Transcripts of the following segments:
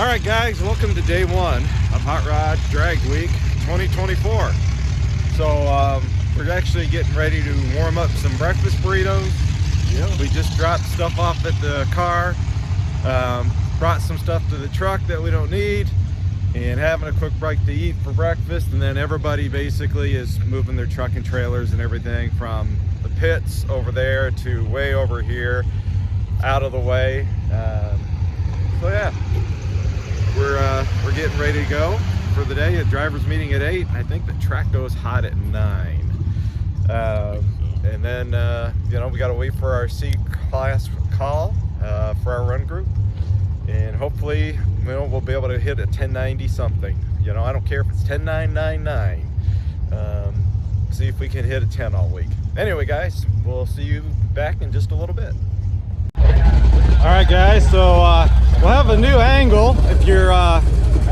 All right, guys, welcome to day one of Hot Rod Drag Week 2024. So we're actually getting ready to warm up some breakfast burritos. Yep. We just dropped stuff off at the car, brought some stuff to the truck that we don't need, and having a quick break to eat for breakfast. And then everybody basically is moving their truck and trailers and everything from the pits over there to way over here, out of the way. So yeah, we're getting ready to go for the day. The driver's meeting at 8. I think the track goes hot at 9. And then you know, we got to wait for our C-class call for our run group, and hopefully, you know, we'll be able to hit a 1090 something. You know, I don't care if it's 10999. See if we can hit a 10 all week. Anyway, guys, we'll see you back in just a little bit. All right, guys, so we'll have a new angle. If you're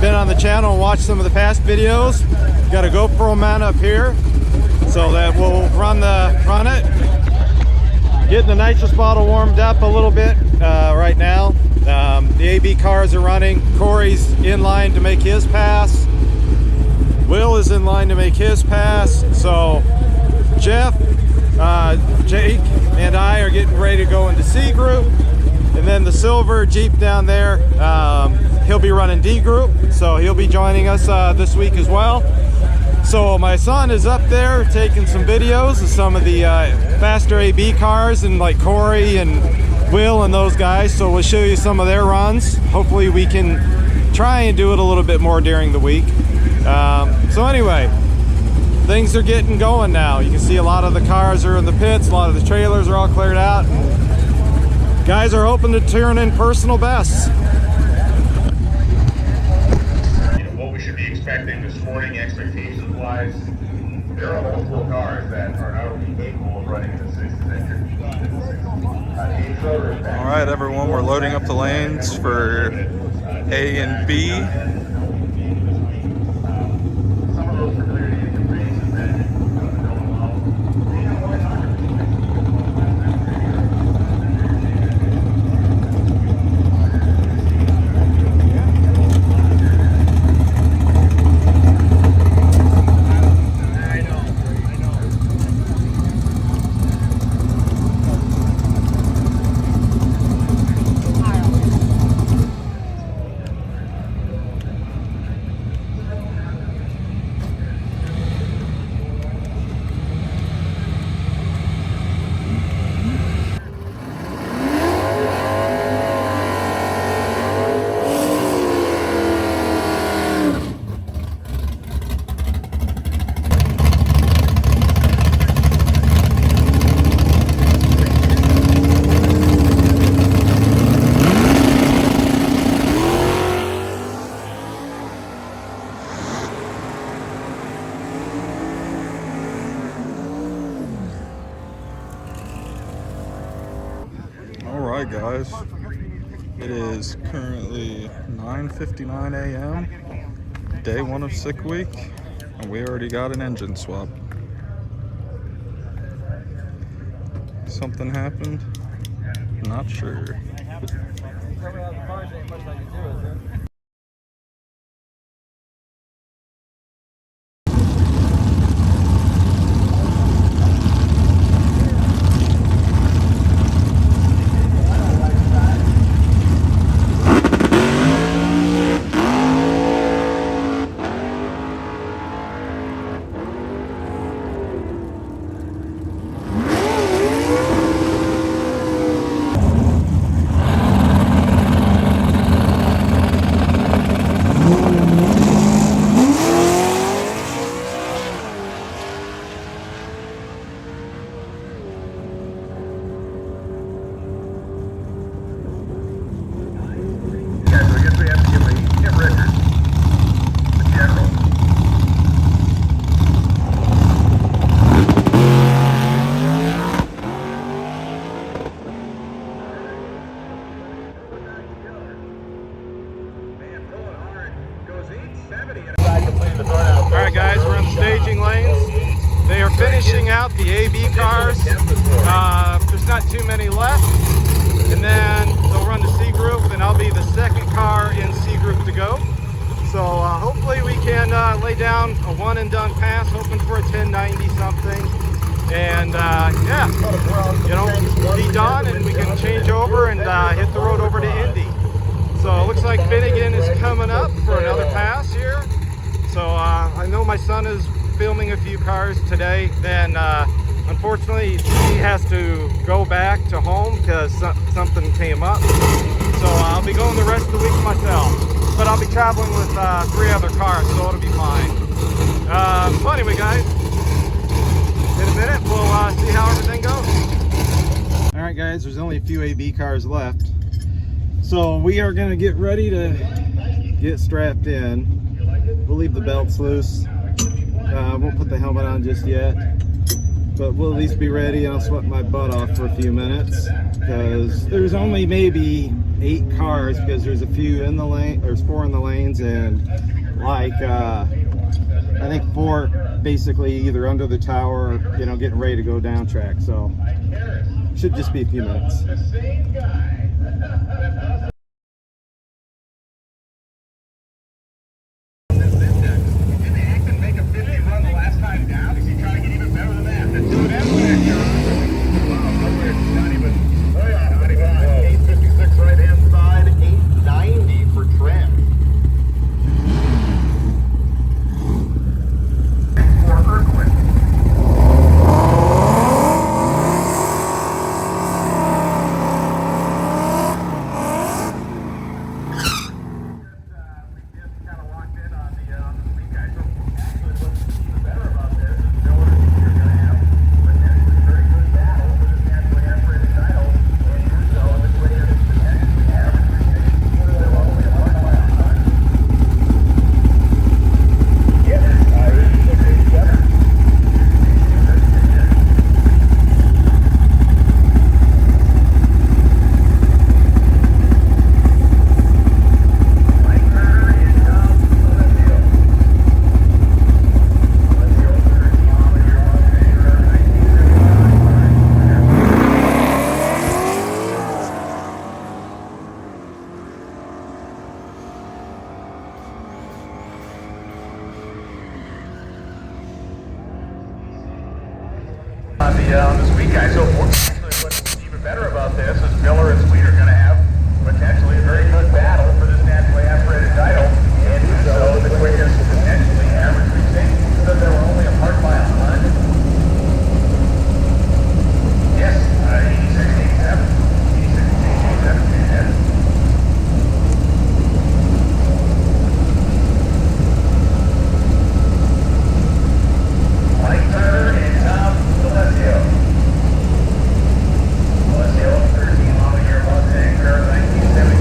been on the channel and watched some of the past videos, we got a GoPro mount up here so that we'll run it. Getting the nitrous bottle warmed up a little bit right now. The AB cars are running. Corey's in line to make his pass. Will is in line to make his pass. So Jeff, Jake, and I are getting ready to go into C group. And then the silver Jeep down there, he'll be running D group, so he'll be joining us this week as well. So my son is up there taking some videos of some of the faster AB cars, and like Corey and Will and those guys. So we'll show you some of their runs. Hopefully we can try and do it a little bit more during the week. So anyway, things are getting going now. You can see a lot of the cars are in the pits, a lot of the trailers are all cleared out. Guys are hoping to turn in personal bests. You know, what we should be expecting this morning, expectations-wise, there are multiple cars that are not only capable of running in the 6th century. All right, everyone, we're loading up the lanes for A and B. Some of those familiar interfaces that don't allow. Alright, guys, it is currently 9:59 a.m. day one of sick week, and we already got an engine swap. Something happened? Not sure. Alright guys, we're in the staging lanes. They are finishing out the AB cars. There's not too many left. And then they'll run the C group, and I'll be the second car in C group to lay down a one and done pass, hoping for a 1090 something. And yeah, you know, be done and we can change over and hit the road over to Indy. So it looks like Finnegan is coming up for another pass here. So I know my son is filming a few cars today, and unfortunately he has to go back to home because something came up. So I'll be going the rest of the week myself, but I'll be traveling with 3 other cars, so it'll be fine. So anyway, guys, in a minute we'll see how everything goes. All right, guys, there's only a few AB cars left, so we are going to get ready to get strapped in. We'll leave the belts loose. Won't put the helmet on just yet, but we'll at least be ready. I'll sweat my butt off for a few minutes because there's only maybe 8 cars because there's a few in the lane. There's 4 in the lanes, and like I think 4 basically either under the tower or, you know, getting ready to go down track. So should just be a few minutes. This week, guys. So what's even better about this is Miller and Sweet are going to have potentially a very good battle for this naturally aspirated title, and so the quickest potentially average racing, because there were only a part mile on. Yes, 86, 87, 86, 87, yes. Mike Turner and Tom Alessio. 13 model year Mustang, Carrera 1972.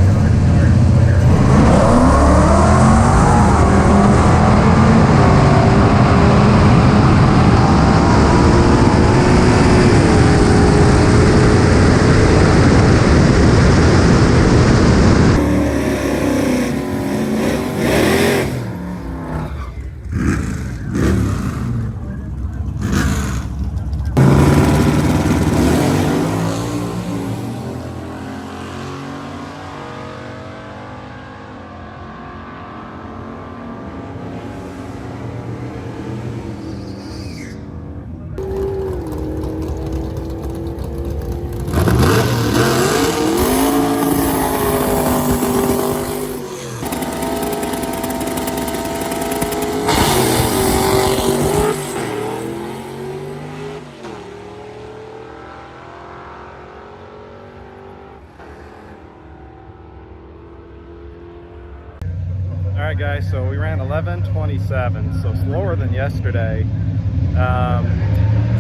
Alright guys, so we ran 11:27, so slower than yesterday.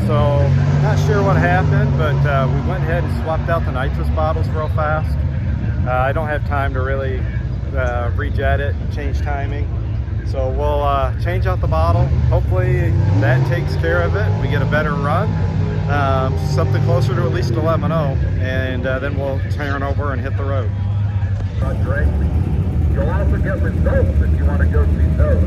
So not sure what happened, but we went ahead and swapped out the nitrous bottles real fast. I don't have time to really rejet it and change timing. So we'll change out the bottle. Hopefully that takes care of it. We get a better run, something closer to at least 11:0, and then we'll turn over and hit the road. You'll also get results if you want to go see those.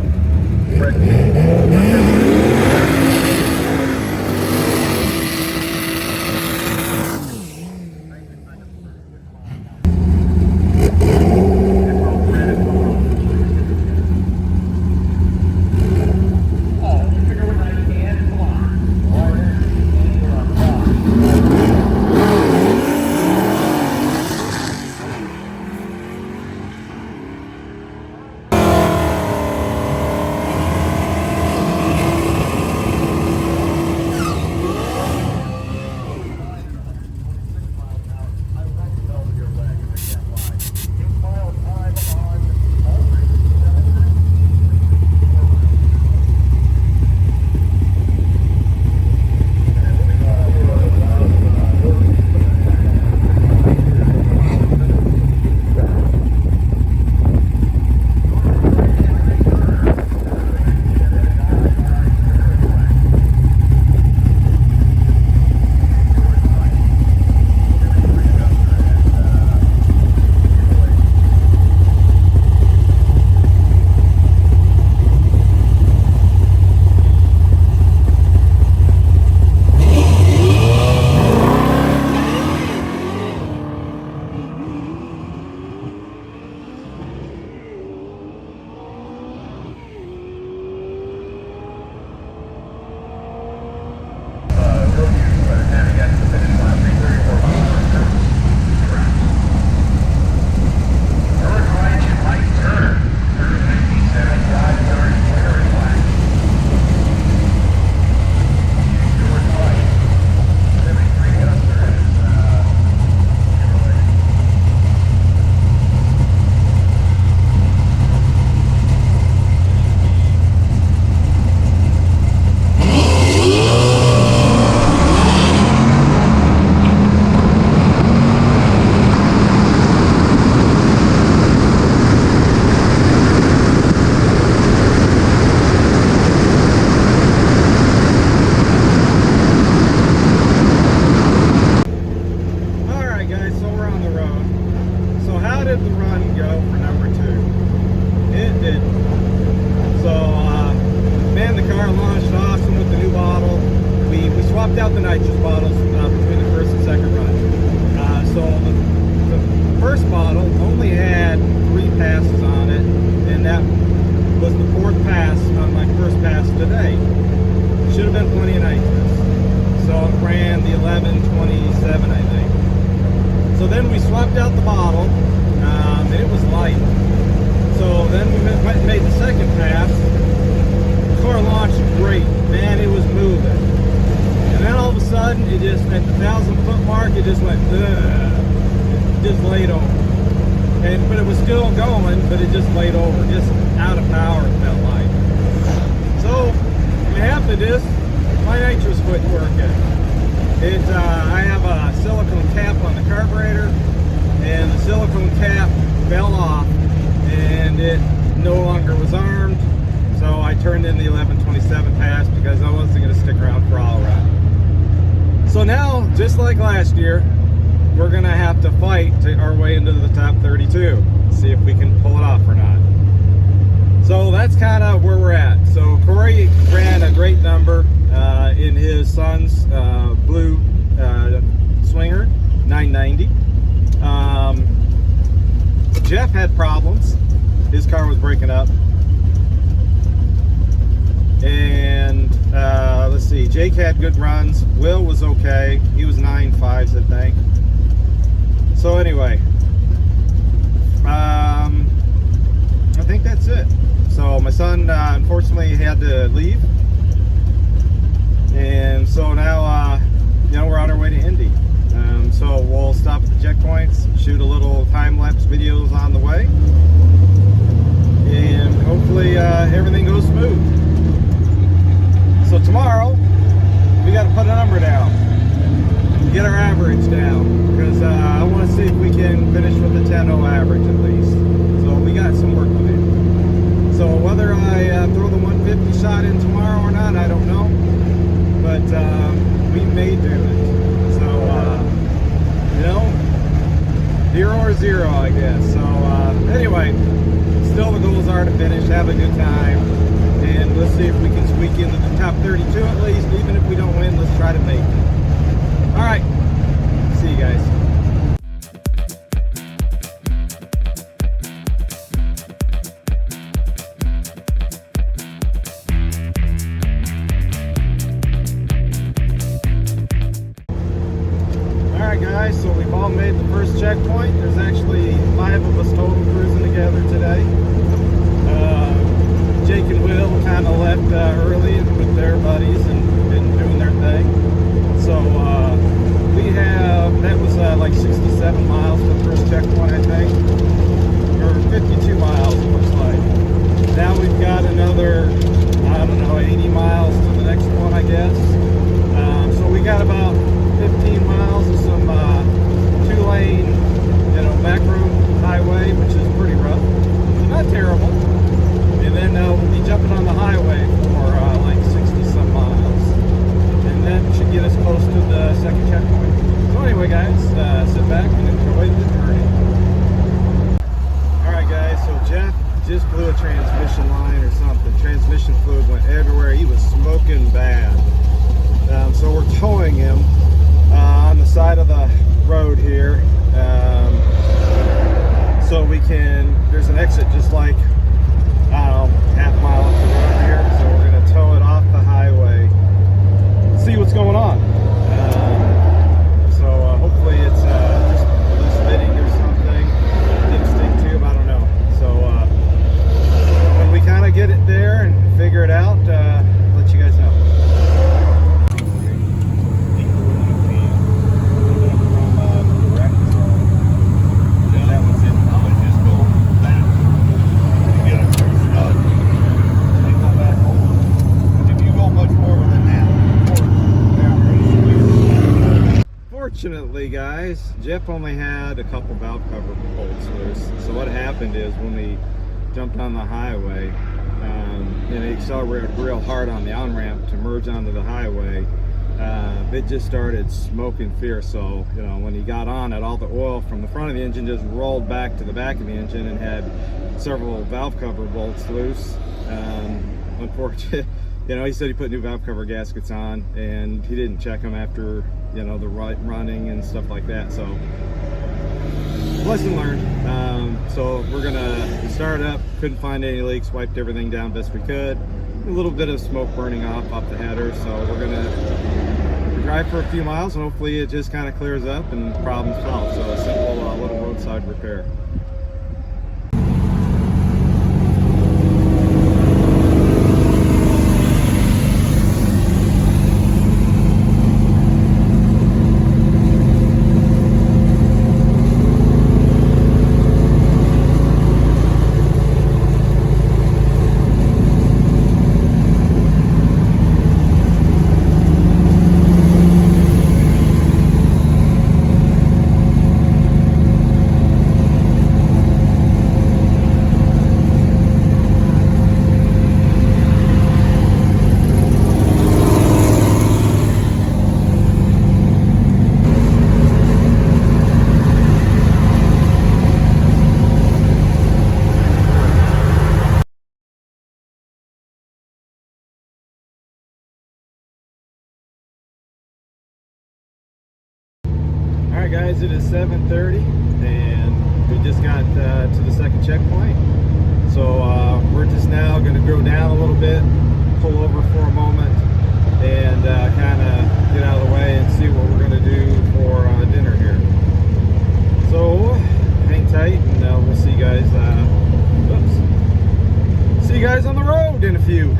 how did the run go for number 2? It didn't. So, man, the car launched awesome with the new bottle. We swapped out the nitrous bottles between the first and second run. So the first bottle only had 3 passes on it, and that was the 4th pass on my first pass today. Should have been plenty of nitrous. So it ran the 11:27, I think. So then we swapped out the bottle, and it was light. So then we went and made the second pass. The car launched great. Man, it was moving. And then all of a sudden, it just, at the 1,000-foot mark, it just went, ugh. It just laid over. But it was still going, but it just laid over. Just out of power, it felt like. So, what happened is, my nitrous quit working. I have a silicone cap on the carburetor, and the silicone cap fell off, and it no longer was armed. So I turned in the 11:27 pass because I wasn't going to stick around for all around. So now, just like last year, we're going to have to fight our way into the top 32. See if we can pull it off or not. So that's kind of where we're at. So Corey ran a great number in his son's blue Swinger 990. Jeff had problems. His car was breaking up. And let's see, Jake had good runs. Will was okay. He was 9.5s, I think. So anyway, I think that's it. So my son unfortunately had to leave, and so now we're on our way to Indy. So we'll stop at the checkpoints, shoot a little time-lapse videos on the way, and hopefully everything goes smooth. So tomorrow we got to put a number down, get our average down, because I want to see if we can finish with a 10.0 average at least. So we got some work to do. So whether I throw the 150 shot in tomorrow or not, I don't know. But we may do it. So, 0 or 0, I guess. So anyway, still the goals are to finish, have a good time. And let's see if we can squeak into the top 32 at least. Even if we don't win, let's try to make it. All right. See you guys. Guys, so we've all made the first checkpoint. There's actually 5 of us total cruising together today. Jake and Will kind of left early with their buddies and been doing their thing. So that was like 67 miles to the first checkpoint, I think, or 52 miles it looks like. Now we've got another, I don't know, 80 miles to the next one, I guess. So we got about 15 miles of some 2-lane, back road highway, which is pretty rough. Not terrible. And then we'll be jumping on the highway for like 60-some miles. And that should get us close to the second checkpoint. So anyway, guys, sit back and enjoy the journey. Alright guys, so Jeff just blew a transmission line or something. Transmission fluid went everywhere. He was smoking bad. So we're towing him on the side of the road here, so we can, there's an exit just like, I don't know, half mile up the road here, so we're going to tow it off the highway, see what's going on. So hopefully it's just a loose fitting or something, didn't stick tube, I don't know. So when we kind of get it there and figure it out, let you guys know. Fortunately, guys, Jeff only had a couple valve cover bolts loose. So what happened is when we jumped on the highway, and he accelerated real hard on the on-ramp to merge onto the highway, it just started smoking fierce. So, you know, when he got on it, all the oil from the front of the engine just rolled back to the back of the engine and had several valve cover bolts loose. Unfortunately, you know, he said he put new valve cover gaskets on and he didn't check them after, you know, the running and stuff like that. So, lesson learned. So we're gonna start up, couldn't find any leaks, wiped everything down best we could. A little bit of smoke burning off the header, so we're gonna drive for a few miles and hopefully it just kind of clears up and problems solved. So a simple little roadside repair. Alright guys, it is 7:30 and we just got to the second checkpoint. So we're just now going to go down a little bit, pull over for a moment, and kind of get out of the way and see what we're going to do for dinner here. So hang tight and we'll see you guys, see you guys on the road in a few.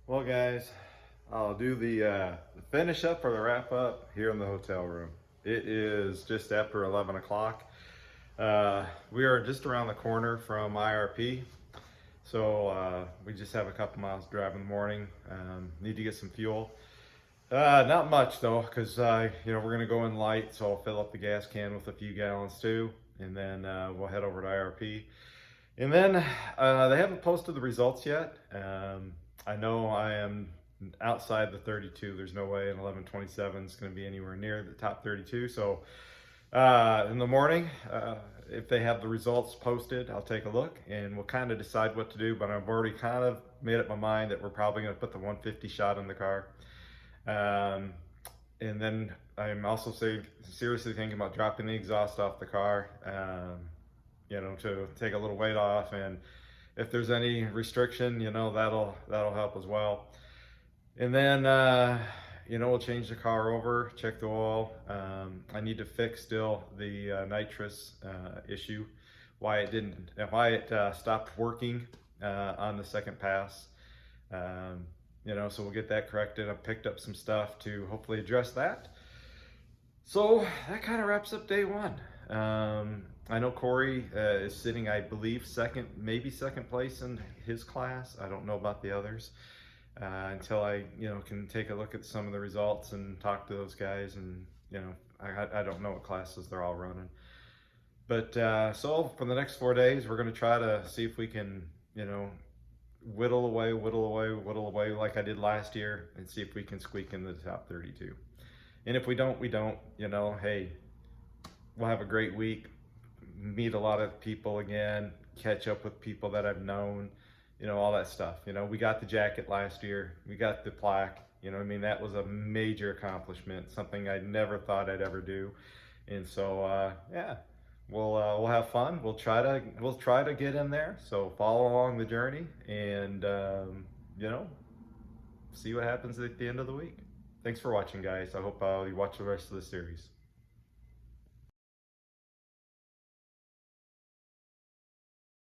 Well guys, I'll do the finish up or the wrap up here in the hotel room. It is just after 11 o'clock. We are just around the corner from IRP. So we just have a couple miles to drive in the morning. Need to get some fuel. Not much though, because you know, we're gonna go in light, so I'll fill up the gas can with a few gallons too, and then we'll head over to IRP. And then they haven't posted the results yet. I know I am outside the 32. There's no way an 1127 is going to be anywhere near the top 32. So in the morning, if they have the results posted, I'll take a look and we'll kind of decide what to do. But I've already kind of made up my mind that we're probably going to put the 150 shot in the car. And then I'm also seriously thinking about dropping the exhaust off the car, you know, to take a little weight off. And if there's any restriction, you know, that'll help as well. And then, you know, we'll change the car over, check the oil. I need to fix still the nitrous issue, why it stopped working on the second pass. You know, so we'll get that corrected. I've picked up some stuff to hopefully address that. So that kind of wraps up day one. I know Corey is sitting, I believe, maybe second place in his class. I don't know about the others until I, you know, can take a look at some of the results and talk to those guys. And, you know, I don't know what classes they're all running. But so for the next 4 days, we're going to try to see if we can, you know, whittle away like I did last year and see if we can squeak into the top 32. And if we don't, we don't. You know, hey, we'll have a great week, meet a lot of people again, catch up with people that I've known, you know, all that stuff. You know, we got the jacket last year, we got the plaque, you know, I mean, that was a major accomplishment, something I never thought I'd ever do. And so, yeah, we'll have fun. We'll try to get in there. So follow along the journey and, you know, see what happens at the end of the week. Thanks for watching, guys. I hope you watch the rest of the series.